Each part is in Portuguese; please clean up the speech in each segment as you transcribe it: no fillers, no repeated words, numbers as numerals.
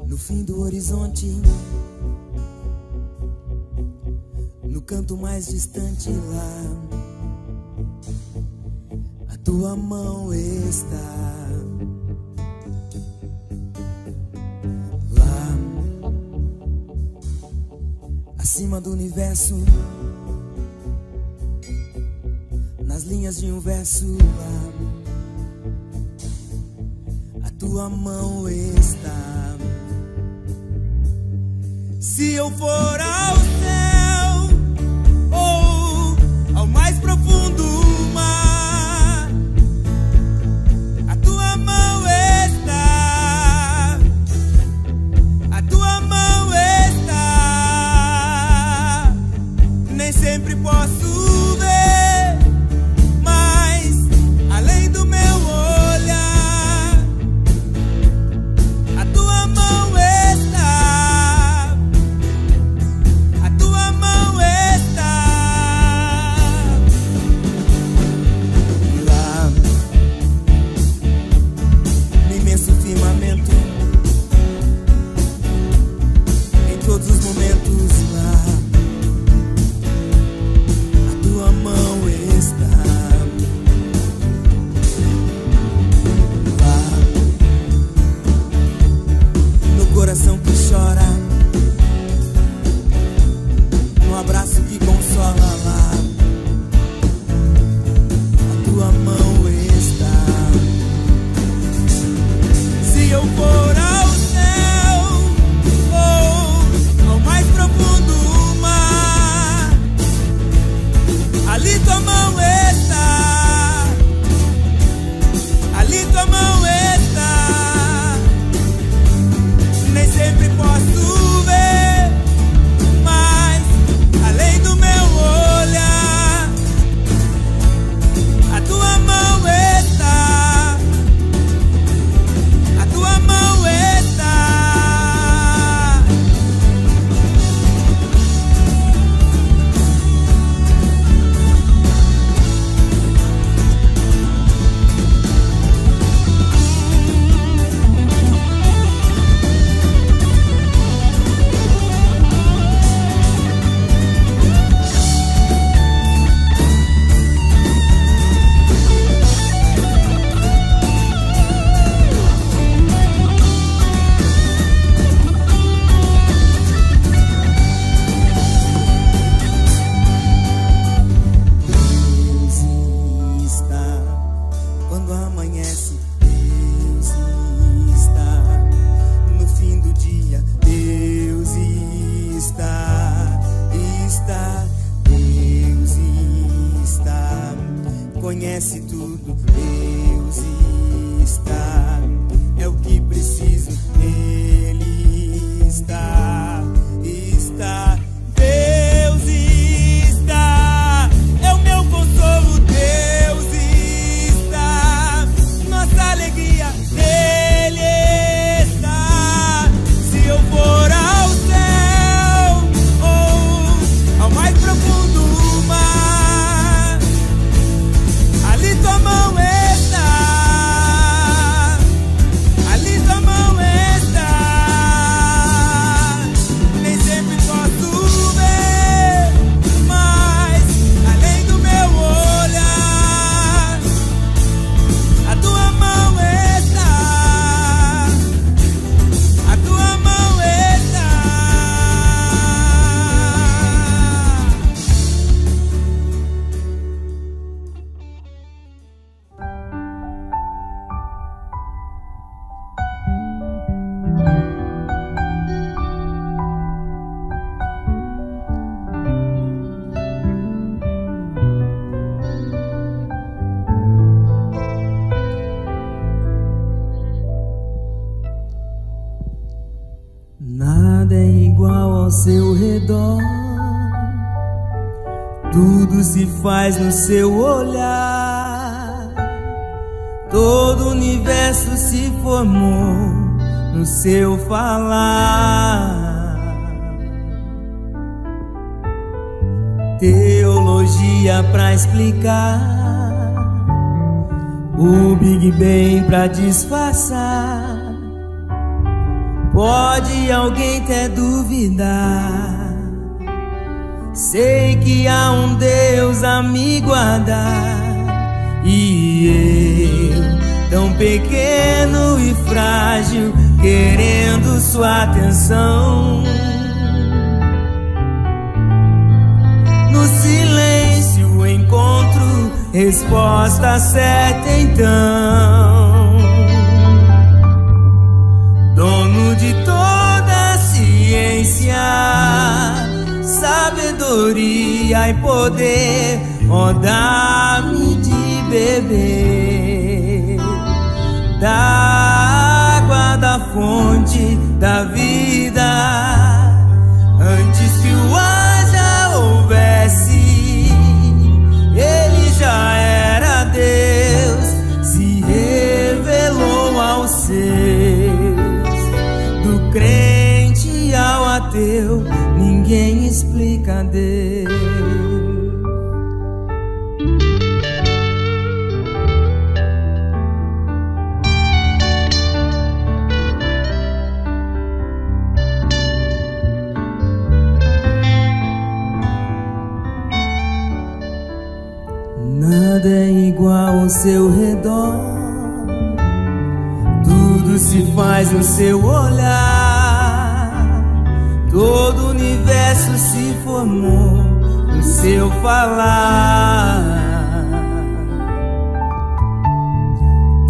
no fim do horizonte, no canto mais distante lá, a tua mão está. Lá, acima do universo, nas linhas de um verso lá, a tua mão está. Se eu for ao céu ou ao mais profundo mar, a tua mão está, a tua mão está. Nem sempre posso ver, mas além do meu olhar, a tua mão está. Em todos os momentos lá, a tua mão está. Lá, no coração que chora, no abraço que consola lá, a tua mão está. Se eu for ao céu ou ao mais profundo mar, ali tua mão está, ali tua mão está. Nem sempre posso ver, mas além do meu olhar, a tua mão está. A tua mão está. Quando amanhece, Deus está. No fim do dia, Deus está. Deus está. Conhece tudo, Deus está. É o que preciso, Ele está. Deus está. É o meu consolo, Deus está. Nossa alegria, Ele está. Se eu for ao céu ou ao mais profundo mar, ali tua mão está. seu redor, tudo se faz no seu olhar, todo o universo se formou no seu falar. Teologia pra explicar, o Big Bang pra disfarçar. Pode alguém até duvidar, sei que há um Deus a me guardar. E eu, tão pequeno e frágil, querendo sua atenção. No silêncio encontro resposta certa então. Dono de toda a ciência, sabedoria e poder, ó, dá-me de beber da água da fonte da vida, antes que o ar já houvesse, ele já era Deus, se revelou aos seus. Do crente ao ateu, ninguém explica Deus. Nada é igual ao seu redor, tudo se faz no seu olhar, todo o universo se formou no seu falar.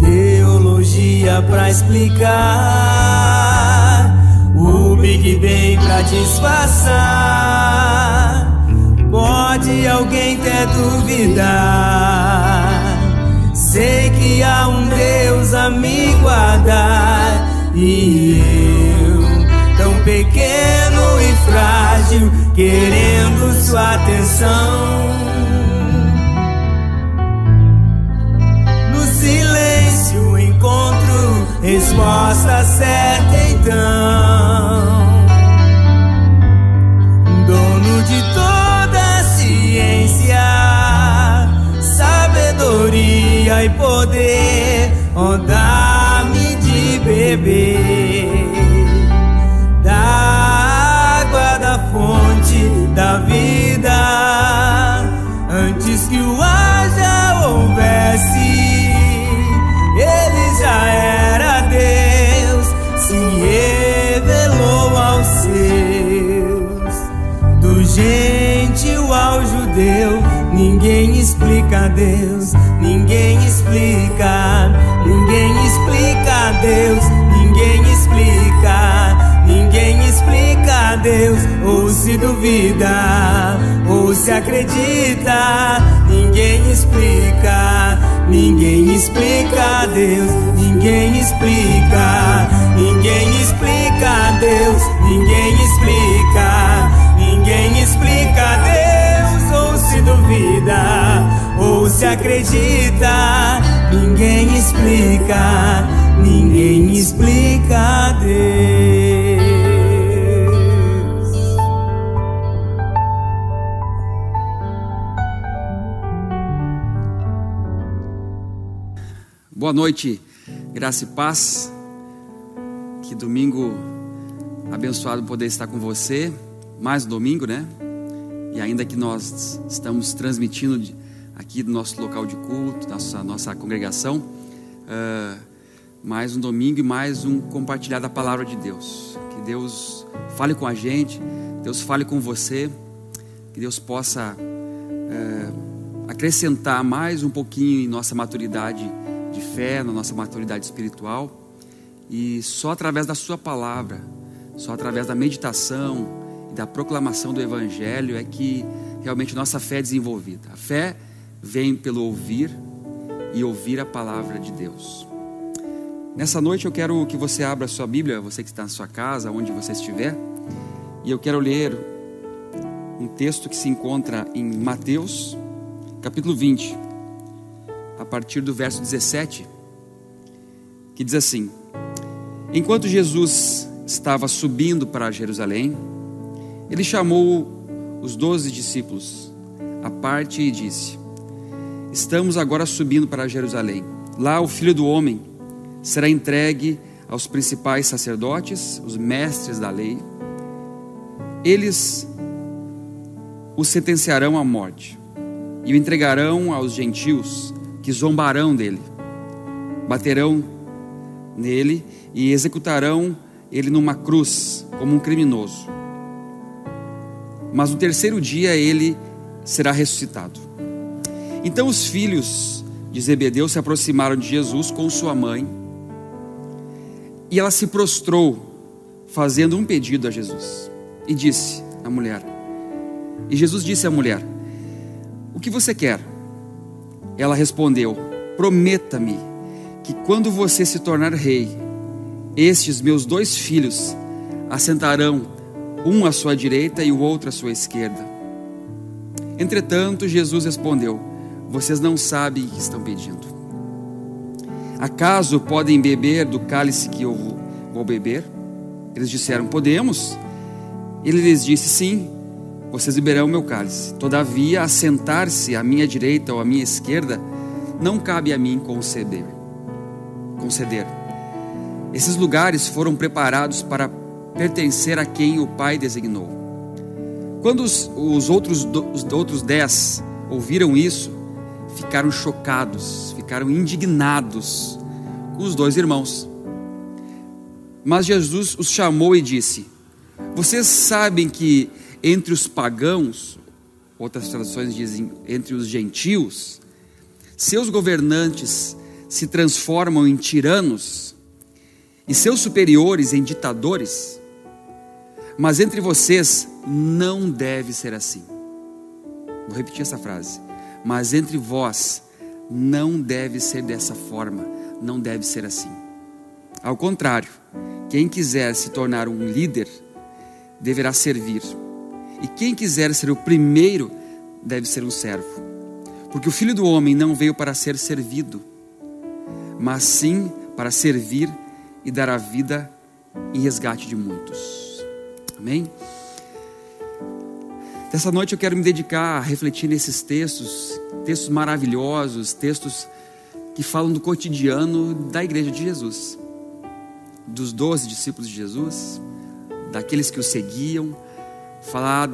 Teologia pra explicar, o Big Bang pra disfarçar. Pode alguém até duvidar, sei que há um Deus a me guardar. E eu, tão pequeno e frágil, querendo sua atenção. No silêncio encontro resposta certa então. Dono de toda a ciência, sabedoria e poder, ó, dá-me de beber da água da fonte da vida, antes que o ar já houvesse, ele já era Deus, se revelou aos seus. Do gentil ao judeu, ninguém explica Deus, ninguém explica, ninguém explica Deus, ninguém explica, ninguém explica Deus. Ou se duvida, ou se acredita, ninguém explica, ninguém explica Deus, ninguém explica, ninguém explica Deus, ninguém explica, ninguém explica Deus. Ou se duvida, ou se acredita, ninguém explica, ninguém explica Deus. Boa noite, graça e paz. Que domingo abençoado poder estar com você. Mais um domingo, né? E ainda que nós estamos transmitindo aqui do nosso local de culto, nossa congregação, mais um domingo e mais um compartilhar da palavra de Deus. Que Deus fale com a gente, Deus fale com você, que Deus possa acrescentar mais um pouquinho em nossa maturidade de fé, na nossa maturidade espiritual. E só através da sua palavra, só através da meditação e da proclamação do Evangelho é que realmente nossa fé é desenvolvida. A fé vem pelo ouvir e ouvir a palavra de Deus. Nessa noite eu quero que você abra a sua Bíblia, você que está na sua casa, onde você estiver, E eu quero ler um texto que se encontra em Mateus, capítulo 20, a partir do verso 17, que diz assim: Enquanto Jesus estava subindo para Jerusalém, ele chamou os 12 discípulos à parte e disse: Estamos agora subindo para Jerusalém. Lá o Filho do Homem será entregue aos principais sacerdotes, os mestres da lei. Eles o sentenciarão à morte e o entregarão aos gentios, que zombarão dele, baterão nele e executarão ele numa cruz como um criminoso. Mas no terceiro dia ele será ressuscitado. Então os filhos de Zebedeu se aproximaram de Jesus com sua mãe, e ela se prostrou, fazendo um pedido a Jesus, e disse à mulher, e Jesus disse à mulher: O que você quer? Ela respondeu: Prometa-me que quando você se tornar rei, estes meus 2 filhos assentarão, um à sua direita e o outro à sua esquerda. Entretanto, Jesus respondeu: Vocês não sabem o que estão pedindo. Acaso podem beber do cálice que eu vou beber? Eles disseram: Podemos. Ele lhes disse: Sim, vocês beberão o meu cálice. Todavia, assentar-se à minha direita ou à minha esquerda não cabe a mim conceder. Esses lugares foram preparados para pertencer a quem o Pai designou. Quando os outros 10 ouviram isso, ficaram chocados, ficaram indignados com os 2 irmãos. Mas Jesus os chamou e disse: Vocês sabem que entre os pagãos, outras traduções dizem entre os gentios, seus governantes se transformam em tiranos e seus superiores em ditadores, mas entre vocês não deve ser assim. Vou repetir essa frase: mas entre vós não deve ser dessa forma, não deve ser assim. Ao contrário, quem quiser se tornar um líder deverá servir, e quem quiser ser o primeiro deve ser um servo, porque o Filho do Homem não veio para ser servido, mas sim para servir e dar a vida em resgate de muitos. Amém? Dessa noite eu quero me dedicar a refletir nesses textos maravilhosos, textos que falam do cotidiano da igreja de Jesus, dos 12 discípulos de Jesus, daqueles que o seguiam, falar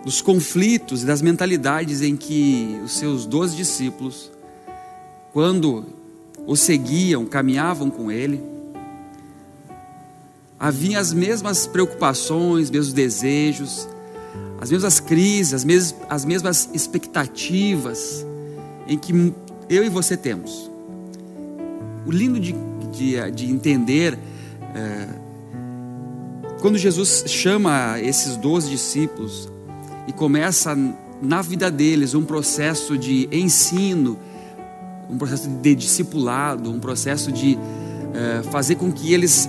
dos conflitos e das mentalidades em que os seus 12 discípulos, quando o seguiam, caminhavam com ele, havia as mesmas preocupações, os mesmos desejos, as mesmas crises, as mesmas expectativas em que eu e você temos. O lindo de entender, quando Jesus chama esses 12 discípulos e começa na vida deles um processo de ensino, um processo de discipulado, um processo de fazer com que eles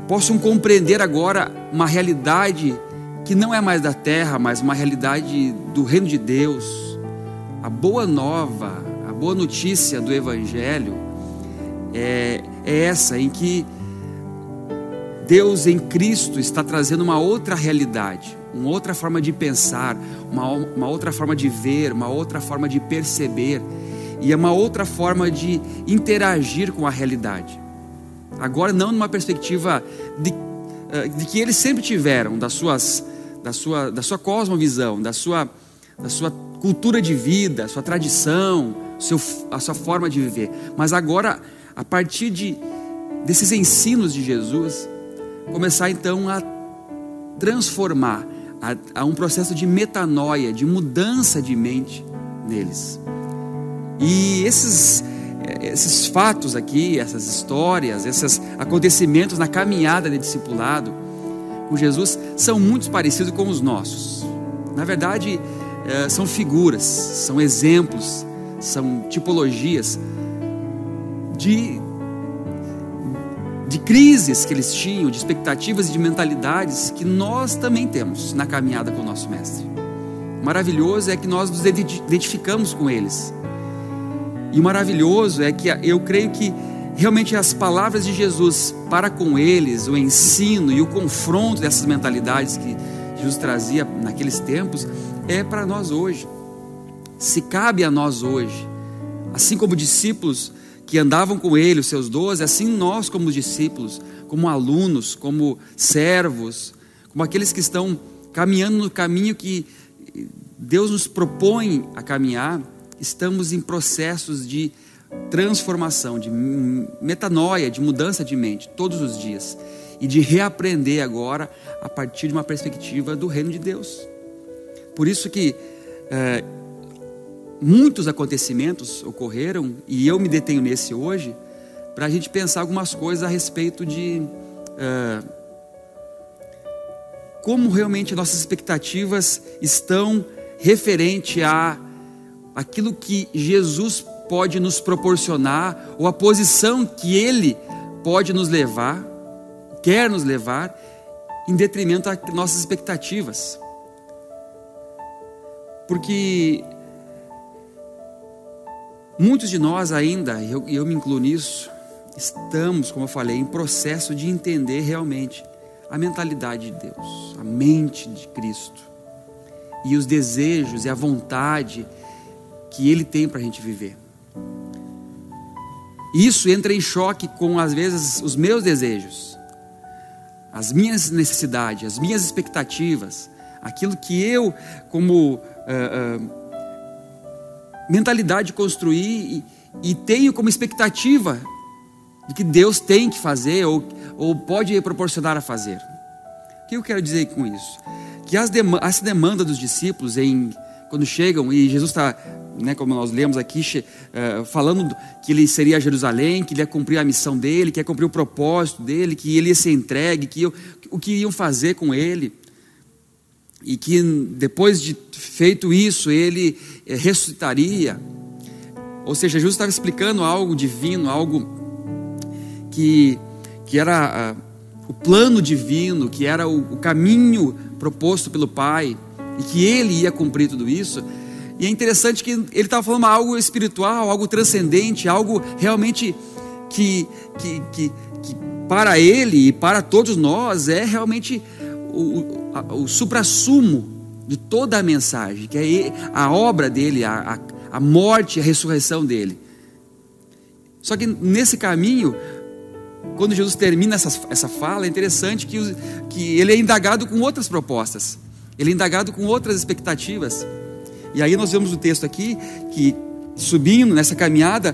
possam compreender agora uma realidade que não é mais da terra, mas uma realidade do reino de Deus. A boa nova, a boa notícia do Evangelho é essa, em que Deus em Cristo está trazendo uma outra realidade, uma outra forma de pensar, uma outra forma de ver, uma outra forma de perceber, e é uma outra forma de interagir com a realidade. Agora não numa perspectiva de que eles sempre tiveram, da sua cosmovisão, da sua cultura de vida, sua tradição, a sua forma de viver, mas agora, a partir desses ensinos de Jesus, começar então a transformar, a um processo de metanoia, de mudança de mente neles. E esses fatos aqui, essas histórias, esses acontecimentos na caminhada de discipulado com Jesus são muito parecidos com os nossos. Na verdade, são figuras, são exemplos, são tipologias de de crises que eles tinham, de expectativas e de mentalidades que nós também temos na caminhada com o nosso Mestre. O maravilhoso é que nós nos identificamos com eles. E o maravilhoso é que eu creio que realmente as palavras de Jesus para com eles, o ensino e o confronto dessas mentalidades que Jesus trazia naqueles tempos, é para nós hoje. Se cabe a nós hoje, assim como discípulos que andavam com ele, os seus 12, assim nós como discípulos, como alunos, como servos, como aqueles que estão caminhando no caminho que Deus nos propõe a caminhar, estamos em processos de transformação, de metanoia, de mudança de mente, todos os dias, e de reaprender agora a partir de uma perspectiva do reino de Deus. Por isso que muitos acontecimentos ocorreram, e eu me detenho nesse hoje, para a gente pensar algumas coisas a respeito de como realmente nossas expectativas estão referente a aquilo que Jesus pode nos proporcionar, ou a posição que Ele pode nos levar, quer nos levar, em detrimento das nossas expectativas. Porque muitos de nós ainda, e eu me incluo nisso, estamos, como eu falei, em processo de entender realmente a mentalidade de Deus, a mente de Cristo, e os desejos e a vontade que Ele tem para a gente viver. Isso entra em choque com, às vezes, os meus desejos, as minhas necessidades, as minhas expectativas, aquilo que eu, como mentalidade, construí e tenho como expectativa de que Deus tem que fazer ou pode proporcionar a fazer. O que eu quero dizer com isso? Que essa demanda dos discípulos quando chegam, e Jesus está, como nós lemos aqui, falando que ele seria a Jerusalém, que ele ia cumprir a missão dele, que ia cumprir o propósito dele, que ele ia ser entregue, o que iam fazer com ele, e que depois de feito isso, ele ressuscitaria. Ou seja, Jesus estava explicando algo divino, algo que era o plano divino, que era o caminho proposto pelo Pai, e que ele ia cumprir tudo isso. E é interessante que ele estava falando algo espiritual, algo transcendente, algo realmente que para ele e para todos nós é realmente o suprassumo de toda a mensagem, que é a obra dele, a morte e a ressurreição dele. Só que nesse caminho, quando Jesus termina essa fala, é interessante que ele é indagado com outras propostas, ele é indagado com outras expectativas. E aí nós vemos o texto aqui, que subindo nessa caminhada,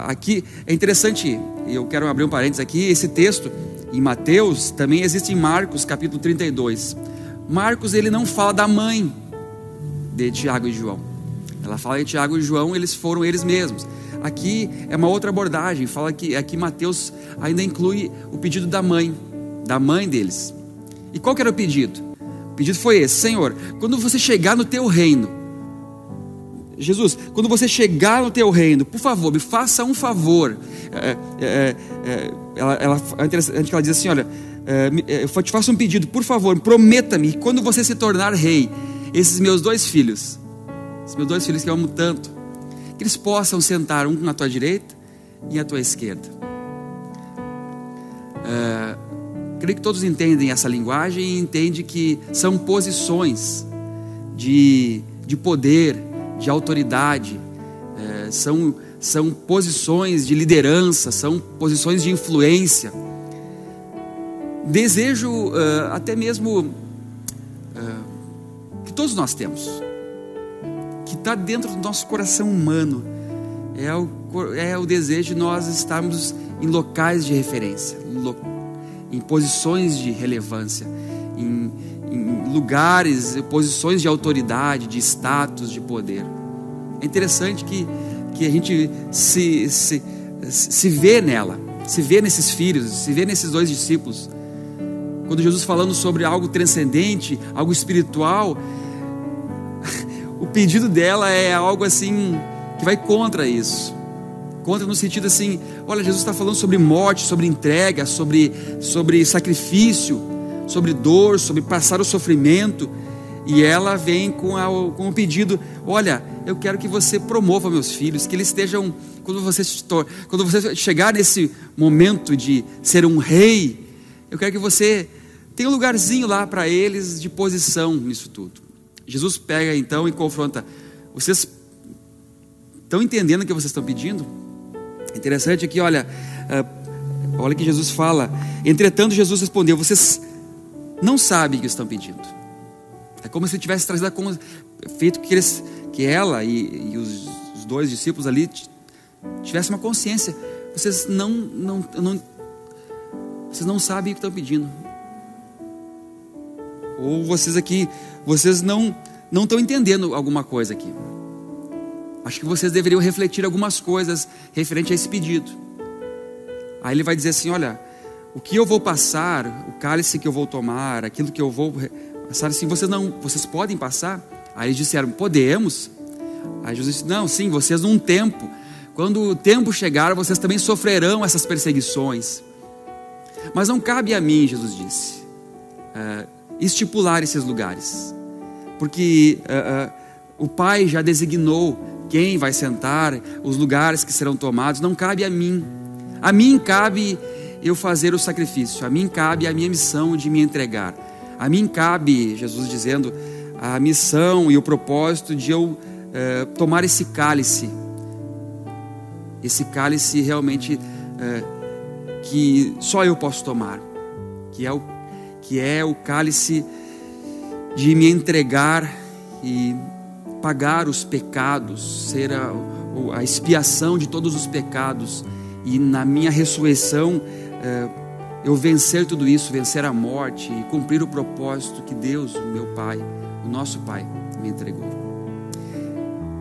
aqui é interessante, eu quero abrir um parênteses aqui, esse texto em Mateus também existe em Marcos capítulo 32. Marcos, ele não fala da mãe de Tiago e João, ela fala que Tiago e João, eles foram eles mesmos. Aqui é uma outra abordagem, fala que aqui Mateus ainda inclui o pedido da mãe deles. E qual que era o pedido? O pedido foi esse: Senhor, quando você chegar no teu reino, Jesus, quando você chegar no teu reino, por favor, me faça um favor. Ela diz assim, olha, eu te faço um pedido, por favor, prometa-me que quando você se tornar rei, esses meus dois filhos que eu amo tanto, que eles possam sentar um na tua direita e à tua esquerda. Creio que todos entendem essa linguagem e entendem que são posições de poder, de autoridade, são posições de liderança, são posições de influência. Desejo até mesmo que todos nós temos, que está dentro do nosso coração humano, é o desejo de nós estarmos em locais de referência, em posições de relevância, em lugares, posições de autoridade, de status, de poder. É interessante que a gente se vê nela, se vê nesses filhos, se vê nesses dois discípulos. Quando Jesus falando sobre algo transcendente, algo espiritual, o pedido dela é algo assim que vai contra isso. Contra no sentido assim, olha, Jesus está falando sobre morte, sobre entrega, sobre sacrifício, sobre dor, sobre passar o sofrimento. E ela vem com o pedido, olha, eu quero que você promova meus filhos, que eles estejam, quando você chegar nesse momento de ser um rei, eu quero que você tenha um lugarzinho lá para eles de posição nisso tudo. Jesus pega então e confronta, vocês estão entendendo o que vocês estão pedindo? Interessante aqui, olha que Jesus fala, entretanto Jesus respondeu, vocês não sabem o que estão pedindo. É como se ele tivesse trazido feito que ela e os dois discípulos ali tivessem uma consciência. Vocês não sabem o que estão pedindo. Ou vocês não estão entendendo alguma coisa aqui. Acho que vocês deveriam refletir algumas coisas referente a esse pedido. Aí ele vai dizer assim, olha, o que eu vou passar, o cálice que eu vou tomar, aquilo que eu vou passar, assim, vocês podem passar? Aí eles disseram, podemos. Aí Jesus disse, não, sim, vocês num tempo, quando o tempo chegar, vocês também sofrerão essas perseguições. Mas não cabe a mim, Jesus disse, estipular esses lugares, porque o Pai já designou quem vai sentar, os lugares que serão tomados, não cabe a mim. A mim cabe eu fazer o sacrifício, a mim cabe a minha missão de me entregar. A mim cabe, Jesus dizendo, a missão e o propósito de eu tomar esse cálice realmente que só eu posso tomar, que é o cálice de me entregar e pagar os pecados, ser a expiação de todos os pecados, e na minha ressurreição eu vencer tudo isso, vencer a morte e cumprir o propósito que Deus, o meu Pai, o nosso Pai, me entregou.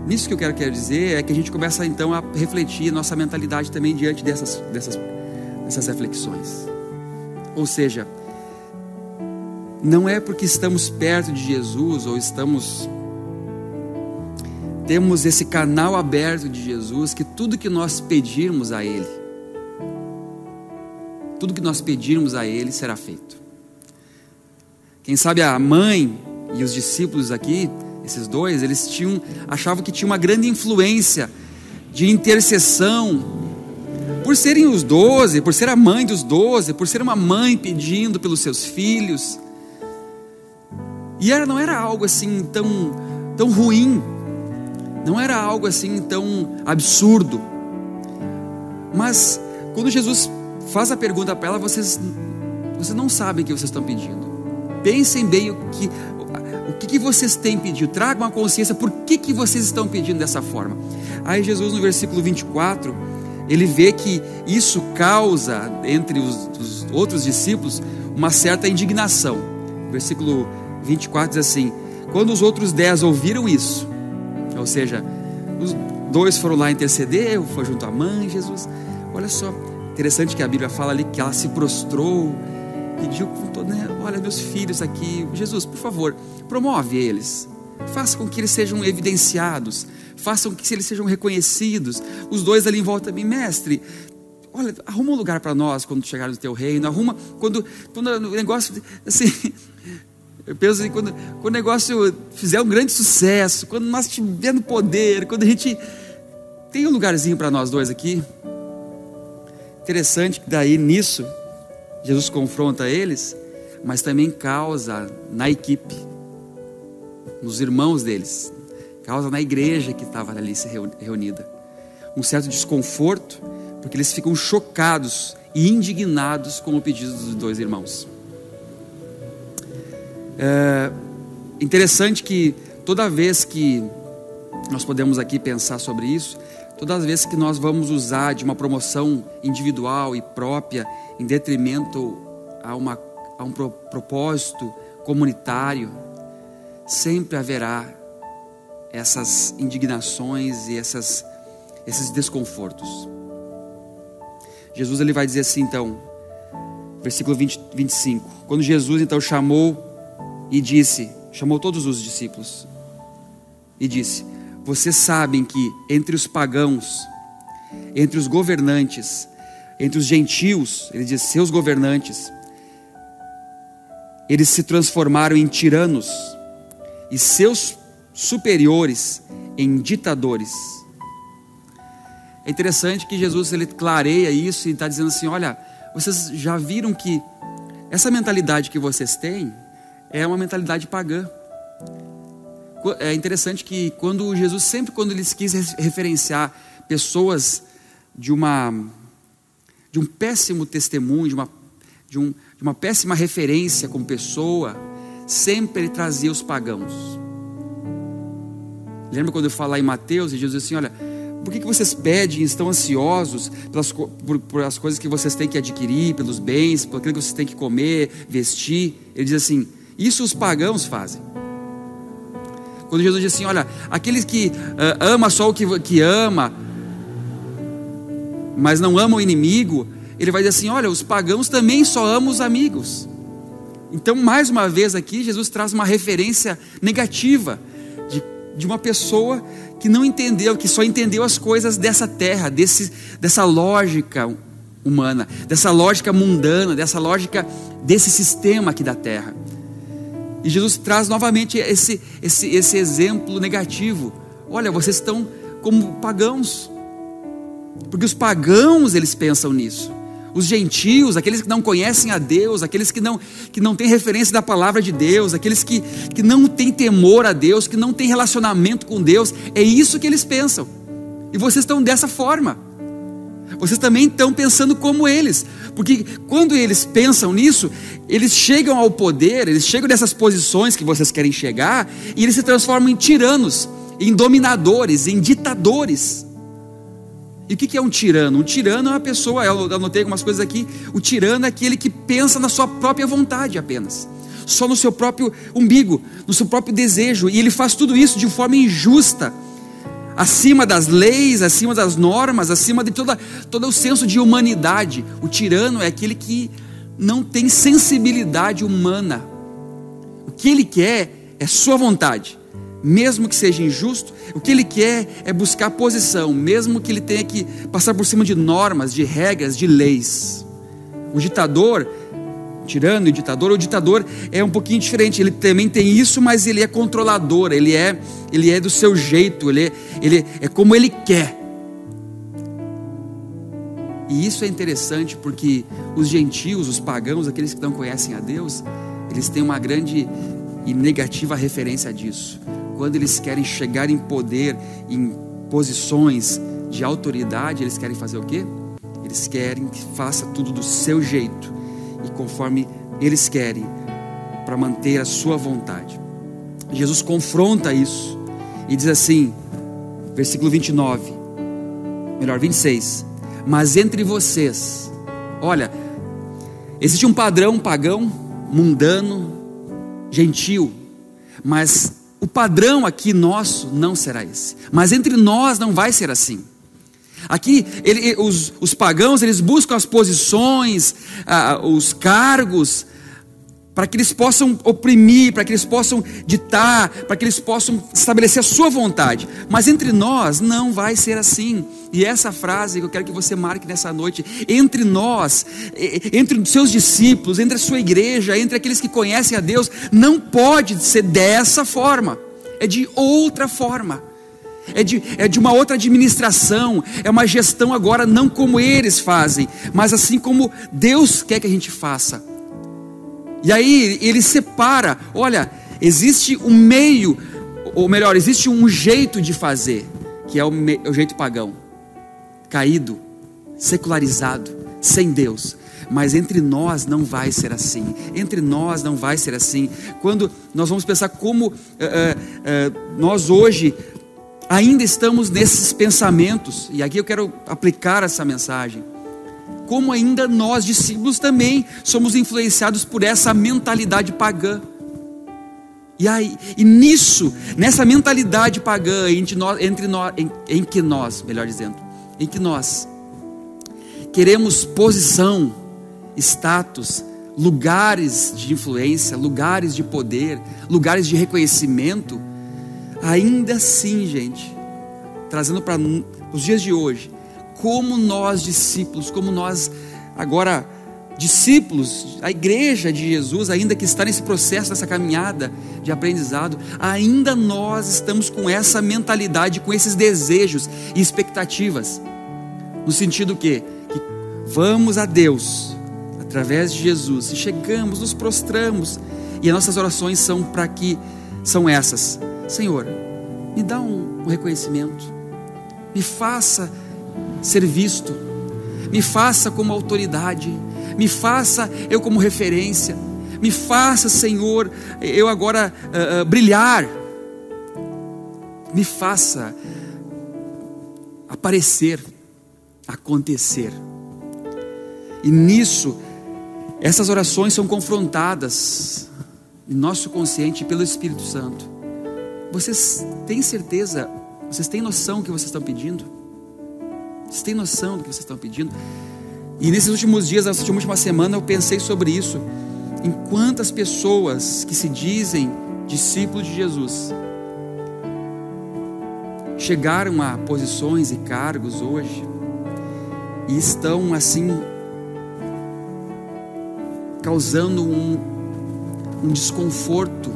Nisso que eu quero dizer é que a gente começa então a refletir nossa mentalidade também diante dessas reflexões. Ou seja, não é porque estamos perto de Jesus ou temos esse canal aberto de Jesus que tudo que nós pedirmos a Ele, será feito. Quem sabe a mãe e os discípulos aqui, esses dois, eles achavam que tinha uma grande influência de intercessão, por serem os 12, por ser a mãe dos 12, por ser uma mãe pedindo pelos seus filhos. E não era algo assim tão ruim, não era algo assim tão absurdo. Mas quando Jesus faz a pergunta para ela, vocês não sabem o que vocês estão pedindo. Pensem bem o que vocês têm pedido. Tragam a consciência por que vocês estão pedindo dessa forma. Aí Jesus, no versículo 24, ele vê que isso causa entre os outros discípulos uma certa indignação. Versículo 24 diz assim: quando os outros 10 ouviram isso, ou seja, os 2 foram lá interceder, foi junto à mãe, Jesus, olha só, interessante que a Bíblia fala ali que ela se prostrou, pediu com todo, olha, meus filhos aqui, Jesus, por favor, promove eles, faça com que eles sejam evidenciados, façam com que eles sejam reconhecidos. Os 2 ali em volta também, mestre, olha, arruma um lugar para nós quando chegar no teu reino, arruma, quando o negócio, assim, eu penso assim, quando o negócio fizer um grande sucesso, quando nós tivermos poder, quando a gente tem um lugarzinho para nós 2 aqui. Interessante que daí nisso, Jesus confronta eles, mas também causa na equipe, nos irmãos deles, causa na igreja que estava ali reunida, um certo desconforto, porque eles ficam chocados e indignados com o pedido dos 2 irmãos. Interessante que toda vez que nós podemos aqui pensar sobre isso, todas as vezes que nós vamos usar de uma promoção individual e própria em detrimento a um propósito comunitário, sempre haverá essas indignações e esses desconfortos. Jesus ele vai dizer assim então, versículo 25, quando Jesus então chamou todos os discípulos e disse: vocês sabem que entre os pagãos entre os governantes, entre os gentios, ele diz seus governantes, eles se transformaram em tiranos e seus superiores em ditadores. É interessante que Jesus ele clareia isso e está dizendo assim: olha, vocês já viram que essa mentalidade que vocês têm é uma mentalidade pagã. É interessante que quando Jesus, sempre quando ele quis referenciar pessoas de um péssimo testemunho, de uma péssima referência como pessoa, sempre ele trazia os pagãos. Lembra quando eu falo lá em Mateus, e Jesus disse assim: olha, por que vocês pedem e estão ansiosos por as coisas que vocês têm que adquirir, pelos bens, por aquilo que vocês têm que comer, vestir? Ele diz assim: isso os pagãos fazem. Quando Jesus diz assim: olha, aqueles que ama só o que ama, mas não ama o inimigo, ele vai dizer assim: olha, os pagãos também só amam os amigos. Então, mais uma vez aqui, Jesus traz uma referência negativa de uma pessoa que não entendeu, que só entendeu as coisas dessa terra, dessa lógica humana, dessa lógica mundana, dessa lógica desse sistema aqui da terra. E Jesus traz novamente esse exemplo negativo. Olha, vocês estão como pagãos, porque os pagãos eles pensam nisso. Os gentios, aqueles que não conhecem a Deus, aqueles que não têm referência da palavra de Deus, aqueles que não têm temor a Deus, que não têm relacionamento com Deus, é isso que eles pensam. E vocês estão dessa forma. Vocês também estão pensando como eles, porque quando eles pensam nisso, eles chegam ao poder, eles chegam nessas posições que vocês querem chegar, e eles se transformam em tiranos, em dominadores, em ditadores. E o que é um tirano? Um tirano é uma pessoa, eu anotei algumas coisas aqui, o tirano é aquele que pensa na sua própria vontade apenas, só no seu próprio umbigo, no seu próprio desejo, e ele faz tudo isso de forma injusta, acima das leis, acima das normas, acima de todo o senso de humanidade. O tirano é aquele que não tem sensibilidade humana. O que ele quer é sua vontade, mesmo que seja injusto. O que ele quer é buscar posição, mesmo que ele tenha que passar por cima de normas, de regras, de leis. O ditador, tirano e o ditador é um pouquinho diferente. Ele também tem isso, mas ele é controlador, ele é do seu jeito, ele é como ele quer. E isso é interessante porque os gentios, os pagãos, aqueles que não conhecem a Deus, eles têm uma grande e negativa referência disso. Quando eles querem chegar em poder, em posições de autoridade, eles querem fazer o quê? Eles querem que faça tudo do seu jeito e conforme eles querem, para manter a sua vontade. Jesus confronta isso e diz assim, versículo 26, mas entre vocês, olha, existe um padrão pagão, mundano, gentil, mas o padrão aqui nosso não será esse. Mas entre nós não vai ser assim. Aqui os pagãos eles buscam as posições, os cargos, para que eles possam oprimir, para que eles possam ditar, para que eles possam estabelecer a sua vontade. Mas entre nós não vai ser assim. E essa frase que eu quero que você marque nessa noite: entre nós, entre os seus discípulos, entre a sua igreja, entre aqueles que conhecem a Deus, não pode ser dessa forma, é de outra forma. É de uma outra administração, é uma gestão agora não como eles fazem, mas assim como Deus quer que a gente faça. E aí ele separa, olha, existe um meio, ou melhor, existe um jeito de fazer, que é o jeito pagão, caído, secularizado, sem Deus. Mas entre nós não vai ser assim. Entre nós não vai ser assim. Quando nós vamos pensar como nós hoje ainda estamos nesses pensamentos, e aqui eu quero aplicar essa mensagem, como ainda nós discípulos também somos influenciados por essa mentalidade pagã. E nessa mentalidade pagã, em que nós queremos posição, status, lugares de influência, lugares de poder, lugares de reconhecimento, ainda assim, gente, trazendo para os dias de hoje, como nós discípulos, como nós agora discípulos, a igreja de Jesus, ainda que está nesse processo, nessa caminhada de aprendizado, ainda nós estamos com essa mentalidade, com esses desejos e expectativas, no sentido que vamos a Deus através de Jesus, e chegamos, nos prostramos, e as nossas orações são essas: Senhor, me dá um reconhecimento, me faça ser visto, me faça como autoridade, me faça eu como referência, me faça, Senhor, eu agora brilhar, me faça aparecer, acontecer. E nisso, essas orações são confrontadas em nosso consciente pelo Espírito Santo. Vocês têm certeza, vocês têm noção do que vocês estão pedindo? Vocês têm noção do que vocês estão pedindo? E nesses últimos dias, nessa última semana, eu pensei sobre isso. Em quantas pessoas que se dizem discípulos de Jesus chegaram a posições e cargos hoje e estão assim causando um desconforto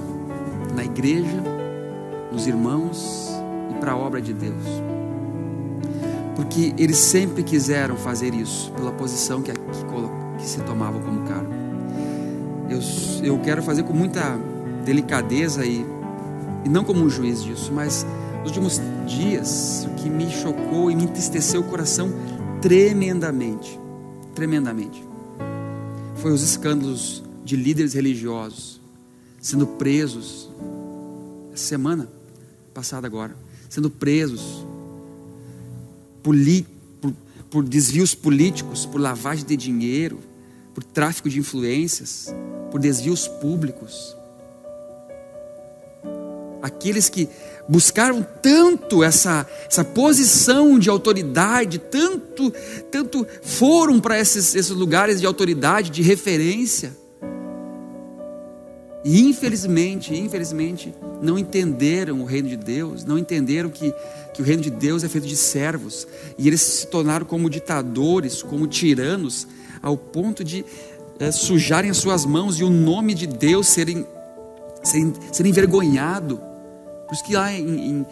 na igreja, nos irmãos e para a obra de Deus, porque eles sempre quiseram fazer isso pela posição que se tomavam como cargo. Eu quero fazer com muita delicadeza e não como um juiz disso, mas nos últimos dias o que me chocou e me entristeceu o coração tremendamente foi os escândalos de líderes religiosos sendo presos, semana passada agora, sendo presos por desvios políticos, por lavagem de dinheiro, por tráfico de influências, por desvios públicos. Aqueles que buscaram tanto essa posição de autoridade, tanto foram para esses lugares de autoridade, de referência, e infelizmente não entenderam o reino de Deus, não entenderam que o reino de Deus é feito de servos, e eles se tornaram como ditadores, como tiranos, ao ponto de sujarem as suas mãos e o nome de Deus ser envergonhado. Por isso que lá em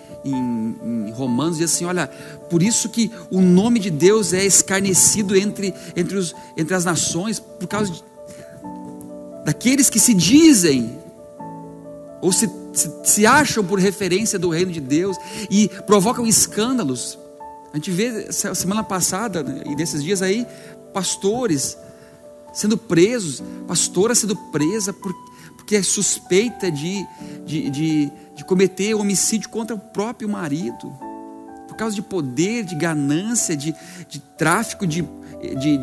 Romanos diz assim: olha, por isso que o nome de Deus é escarnecido entre as nações, por causa daqueles que se dizem ou se acham por referência do reino de Deus e provocam escândalos. A gente vê semana passada e nesses dias aí, pastores sendo presos, pastora sendo presa porque é suspeita de cometer homicídio contra o próprio marido, por causa de poder, de ganância, de tráfico de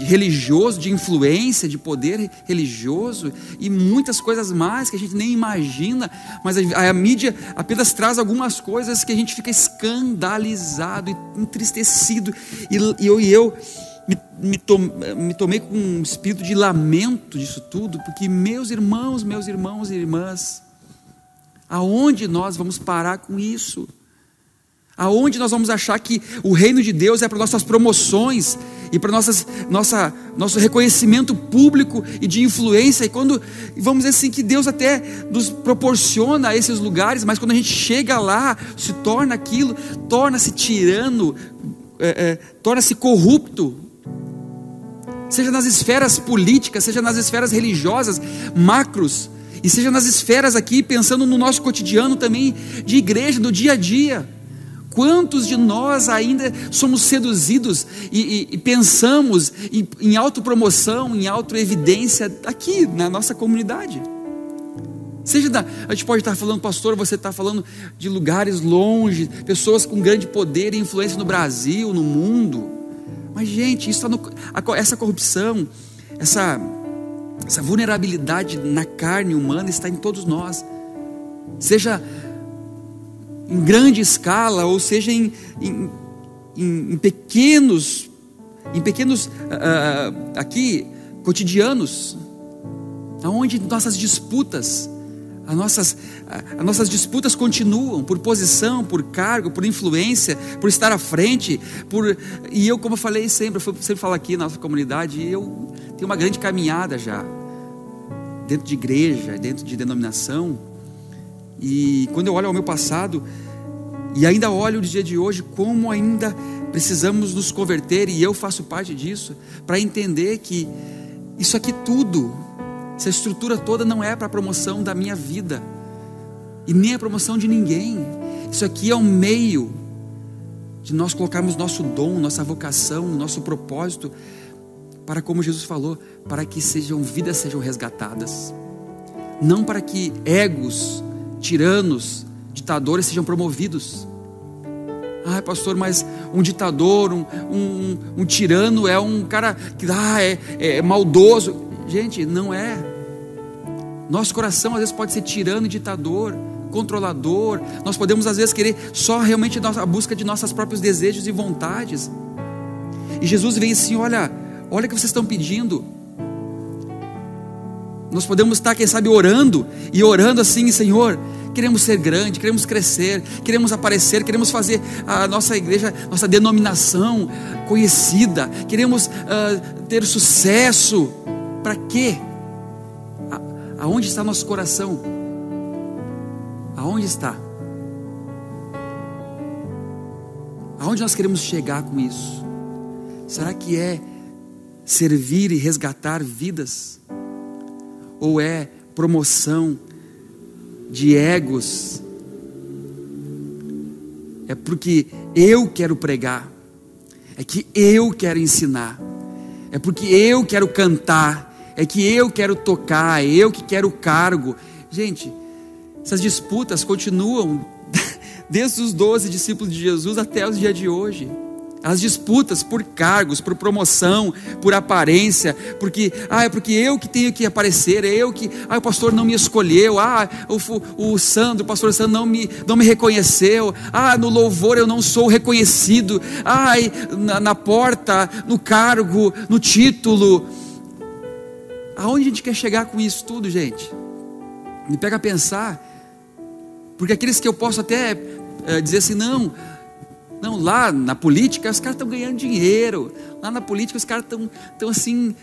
religioso, de influência, de poder religioso e muitas coisas mais que a gente nem imagina, mas a mídia apenas traz algumas coisas que a gente fica escandalizado e entristecido, e eu me tomei com um espírito de lamento disso tudo, porque meus irmãos e irmãs, aonde nós vamos parar com isso? Aonde nós vamos achar que o reino de Deus é para nossas promoções e para nosso reconhecimento público e de influência, e quando, vamos dizer assim, que Deus até nos proporciona esses lugares, mas quando a gente chega lá, se torna aquilo, torna-se tirano, torna-se corrupto, seja nas esferas políticas, seja nas esferas religiosas, macros, e seja nas esferas aqui, pensando no nosso cotidiano também, de igreja, do dia a dia. Quantos de nós ainda somos seduzidos e pensamos em autopromoção, em autoevidência aqui na nossa comunidade? A gente pode estar falando, pastor, você está falando de lugares longe, pessoas com grande poder e influência no Brasil, no mundo. Mas, gente, essa corrupção, essa vulnerabilidade na carne humana está em todos nós. Seja em grande escala, ou seja em pequenos aqui, cotidianos, aonde nossas disputas, As nossas disputas continuam por posição, por cargo, por influência, por estar à frente, e eu, como eu falei sempre, eu sempre falo aqui na nossa comunidade, eu tenho uma grande caminhada já, dentro de igreja, dentro de denominação, e quando eu olho ao meu passado, e ainda olho o dia de hoje, como ainda precisamos nos converter, e eu faço parte disso, para entender que isso aqui tudo, essa estrutura toda não é para a promoção da minha vida, e nem a promoção de ninguém. Isso aqui é um meio de nós colocarmos nosso dom, nossa vocação, nosso propósito, para, como Jesus falou, para que vidas sejam resgatadas, não para que egos, tiranos, ditadores sejam promovidos. Pastor, mas um ditador, um tirano é um cara que é maldoso. Gente, não é. Nosso coração às vezes pode ser tirano e ditador, controlador. Nós podemos às vezes querer só realmente a busca de nossos próprios desejos e vontades. E Jesus vem assim, olha o que vocês estão pedindo. Nós podemos estar, quem sabe, orando assim, Senhor, queremos ser grande, queremos crescer, queremos aparecer, queremos fazer a nossa igreja, nossa denominação conhecida, queremos ter sucesso. Para quê? Aonde está nosso coração? Aonde está? Aonde nós queremos chegar com isso? Será que é servir e resgatar vidas? Ou é promoção de egos? É porque eu quero pregar, é que eu quero ensinar, é porque eu quero cantar, é que eu quero tocar, é eu que quero o cargo. Gente, essas disputas continuam desde os 12 discípulos de Jesus até os dias de hoje. As disputas por cargos, por promoção, por aparência, porque é porque eu que tenho que aparecer, é eu que, o pastor não me escolheu, o pastor Sandro não me reconheceu, no louvor eu não sou reconhecido, na porta, no cargo, no título. Aonde a gente quer chegar com isso tudo, gente? Me pega a pensar, porque aqueles que eu posso até dizer assim, não, lá na política os caras estão ganhando dinheiro, lá na política os caras estão assim,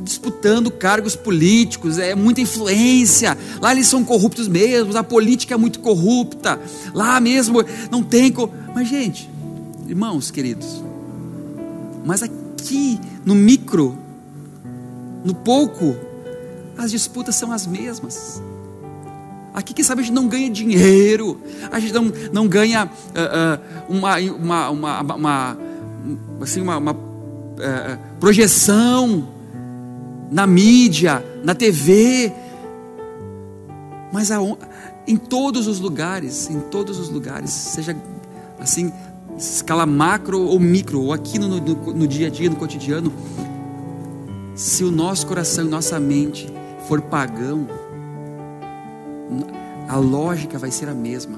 disputando cargos políticos, é muita influência, lá eles são corruptos mesmo, a política é muito corrupta, lá mesmo não tem, mas gente, irmãos queridos, mas aqui no micro, no pouco, as disputas são as mesmas. Aqui, quem sabe, a gente não ganha dinheiro, a gente não ganha uma projeção na mídia, na TV, mas em todos os lugares, seja assim, escala macro ou micro, ou aqui no dia a dia, no cotidiano, se o nosso coração e nossa mente for pagão, a lógica vai ser a mesma.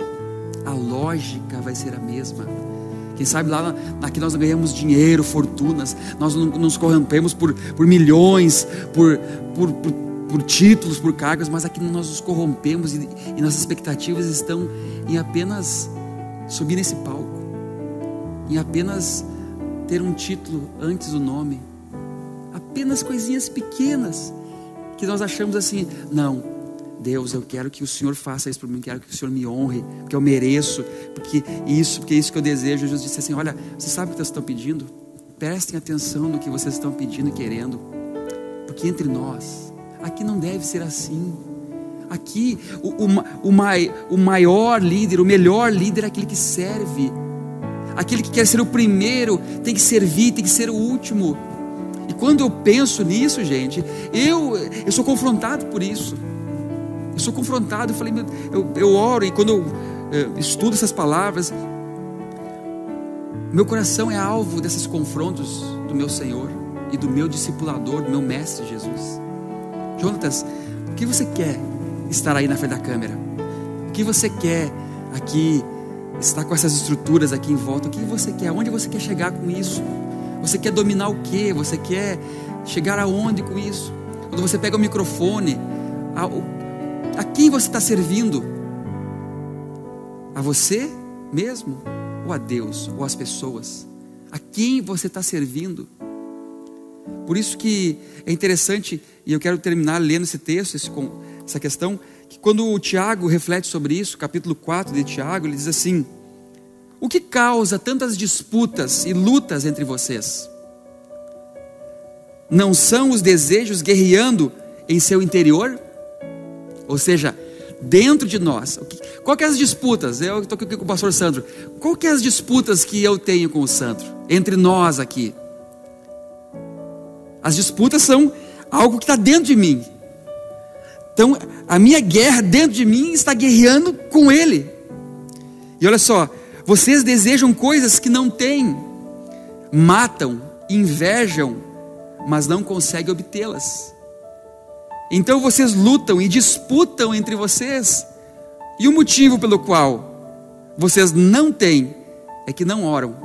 Quem sabe lá aqui nós ganhamos dinheiro, fortunas, nós nos corrompemos por milhões, por títulos, por cargos, mas aqui nós nos corrompemos e nossas expectativas estão em apenas subir nesse palco, em apenas ter um título antes do nome, apenas coisinhas pequenas que nós achamos assim, não, Deus, eu quero que o Senhor faça isso por mim, quero que o Senhor me honre, porque eu mereço, porque isso que eu desejo. Jesus disse assim, olha, você sabe o que vocês estão pedindo? Prestem atenção no que vocês estão pedindo e querendo, porque entre nós, aqui não deve ser assim. Aqui o maior líder, o melhor líder é aquele que serve, aquele que quer ser o primeiro, tem que servir, tem que ser o último. E quando eu penso nisso, gente, eu sou confrontado por isso. Eu sou confrontado, eu oro, e quando eu estudo essas palavras, meu coração é alvo desses confrontos do meu Senhor e do meu discipulador, do meu mestre Jesus. Jonatas, o que você quer estar aí na frente da câmera? O que você quer aqui, estar com essas estruturas aqui em volta? O que você quer? Aonde você quer chegar com isso? Você quer dominar o quê? Você quer chegar aonde com isso? Quando você pega o microfone, A quem você está servindo? A você mesmo? Ou a Deus? Ou às pessoas? A quem você está servindo? Por isso que é interessante, e eu quero terminar lendo esse texto, essa questão, que quando o Tiago reflete sobre isso, capítulo 4 de Tiago, ele diz assim: o que causa tantas disputas e lutas entre vocês? Não são os desejos guerreando em seu interior? Ou seja, dentro de nós. Qual que é as disputas? Eu estou aqui com o pastor Sandro. Qual que é as disputas que eu tenho com o Sandro? Entre nós aqui. As disputas são algo que está dentro de mim. Então, a minha guerra dentro de mim está guerreando com ele. E olha só, vocês desejam coisas que não têm, matam, invejam, mas não conseguem obtê-las. Então vocês lutam e disputam entre vocês. E o motivo pelo qual vocês não têm é que não oram.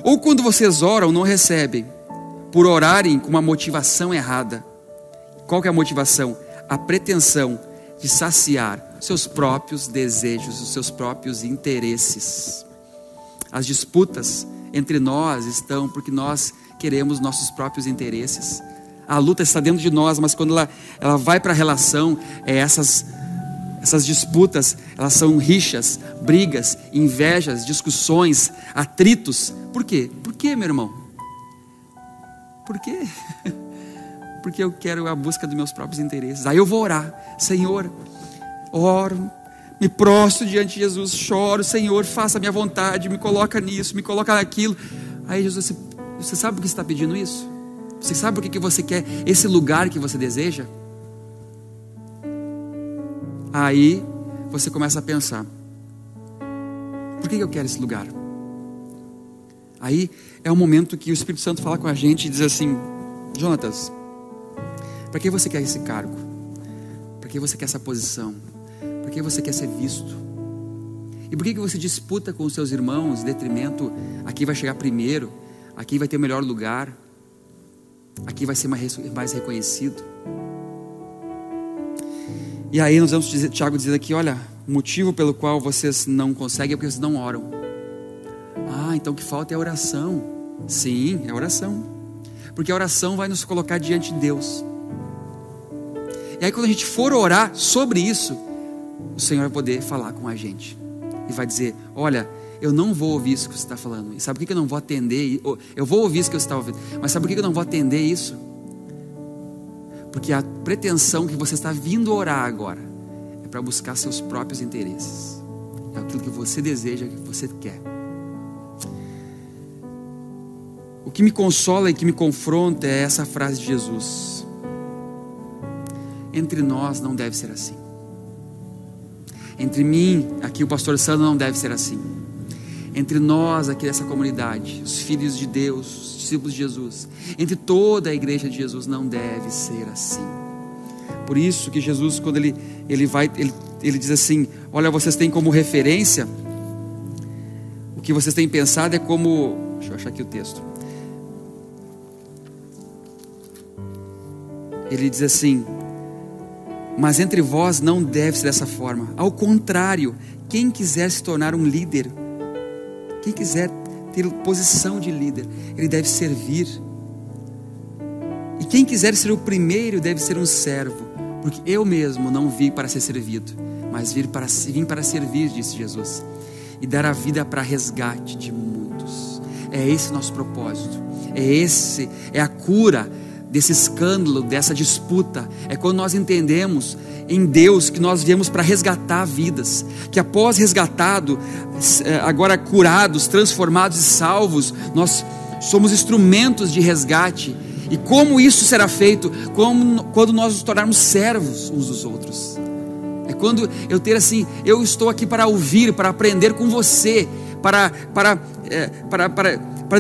Ou quando vocês oram, não recebem, por orarem com uma motivação errada. Qual que é a motivação? A pretensão de saciar seus próprios desejos, os seus próprios interesses. As disputas entre nós estão porque nós queremos nossos próprios interesses. A luta está dentro de nós, mas quando ela vai para a relação, essas disputas, elas são rixas, brigas, invejas, discussões, atritos. Por quê? Por quê, meu irmão? Por quê? Porque eu quero a busca dos meus próprios interesses. Aí eu vou orar: Senhor, oro, me prostro diante de Jesus, choro: Senhor, faça a minha vontade, me coloca nisso, me coloca naquilo. Aí Jesus, você sabe por que você está pedindo isso? Você sabe por que você quer esse lugar que você deseja? Aí você começa a pensar: por que eu quero esse lugar? Aí é o momento que o Espírito Santo fala com a gente e diz assim: Jonatas, para que você quer esse cargo? Para que você quer essa posição? Para que você quer ser visto? E por que você disputa com os seus irmãos em detrimento? Aqui vai chegar primeiro, aqui vai ter o melhor lugar, aqui vai ser mais reconhecido. E aí nós vamos dizer, Tiago diz aqui: olha, o motivo pelo qual vocês não conseguem é porque vocês não oram. Ah, então o que falta é a oração. Sim, é a oração. Porque a oração vai nos colocar diante de Deus. E aí quando a gente for orar sobre isso, o Senhor vai poder falar com a gente. E vai dizer: olha, eu não vou ouvir isso que você está falando. E sabe por que eu não vou atender? Eu vou ouvir isso que você está ouvindo, mas sabe por que eu não vou atender isso? Porque a pretensão que você está vindo orar agora é para buscar seus próprios interesses. É aquilo que você deseja, que você quer. O que me consola e que me confronta é essa frase de Jesus: entre nós não deve ser assim. Entre mim, aqui o pastor Sandro, não deve ser assim. Entre nós aqui dessa comunidade, os filhos de Deus, os discípulos de Jesus, entre toda a igreja de Jesus, não deve ser assim. Por isso que Jesus, quando ele diz assim: olha, vocês têm como referência, o que vocês têm pensado é como, deixa eu achar aqui o texto. Ele diz assim: mas entre vós não deve ser dessa forma. Ao contrário, quem quiser se tornar um líder, quem quiser ter posição de líder, ele deve servir. E quem quiser ser o primeiro deve ser um servo. Porque eu mesmo não vim para ser servido, mas vim para servir, disse Jesus, e dar a vida para resgate de muitos. É esse o nosso propósito. É a cura desse escândalo, dessa disputa. É quando nós entendemos em Deus que nós viemos para resgatar vidas, que após resgatado, agora curados, transformados e salvos, nós somos instrumentos de resgate. E como isso será feito? Quando nós nos tornarmos servos uns dos outros. É quando eu ter assim: eu estou aqui para ouvir, para aprender com você, para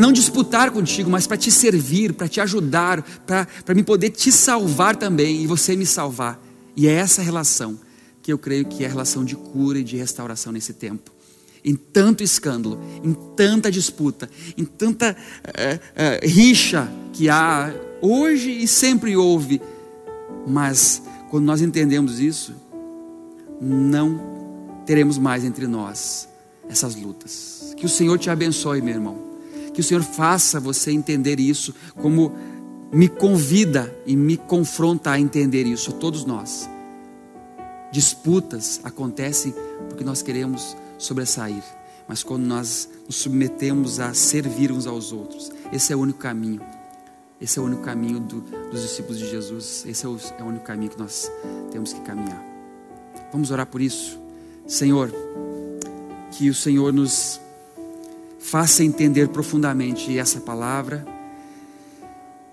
não disputar contigo, mas para te servir, para te ajudar, para me poder te salvar também e você me salvar. E é essa relação que eu creio que é a relação de cura e de restauração nesse tempo. Em tanto escândalo, em tanta disputa, em tanta rixa que há hoje e sempre houve. Mas quando nós entendemos isso, não teremos mais entre nós essas lutas. Que o Senhor te abençoe, meu irmão. Que o Senhor faça você entender isso, como me convida e me confronta a entender isso, a todos nós. Disputas acontecem porque nós queremos sobressair, mas quando nós nos submetemos a servir uns aos outros, esse é o único caminho. Esse é o único caminho dos discípulos de Jesus. Esse é o único caminho que nós temos que caminhar. Vamos orar por isso. Senhor, que o Senhor nos faça entender profundamente essa palavra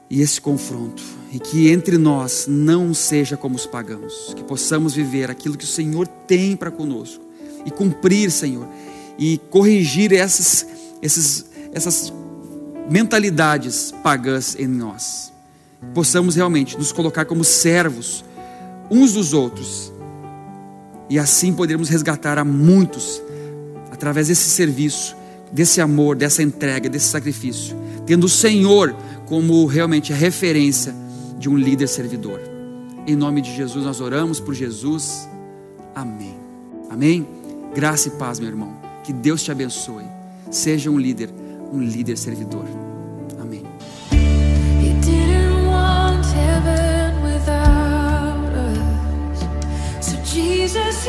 e esse confronto, e que entre nós não seja como os pagãos, que possamos viver aquilo que o Senhor tem para conosco e cumprir, Senhor, e corrigir essas mentalidades pagãs em nós. Possamos realmente nos colocar como servos uns dos outros, e assim podermos resgatar a muitos através desse serviço, desse amor, dessa entrega, desse sacrifício, tendo o Senhor como realmente a referência de um líder servidor. Em nome de Jesus nós oramos por Jesus. Amém. Amém. Graça e paz, meu irmão. Que Deus te abençoe. Seja um líder servidor. Amém. You didn't want heaven without us. So Jesus,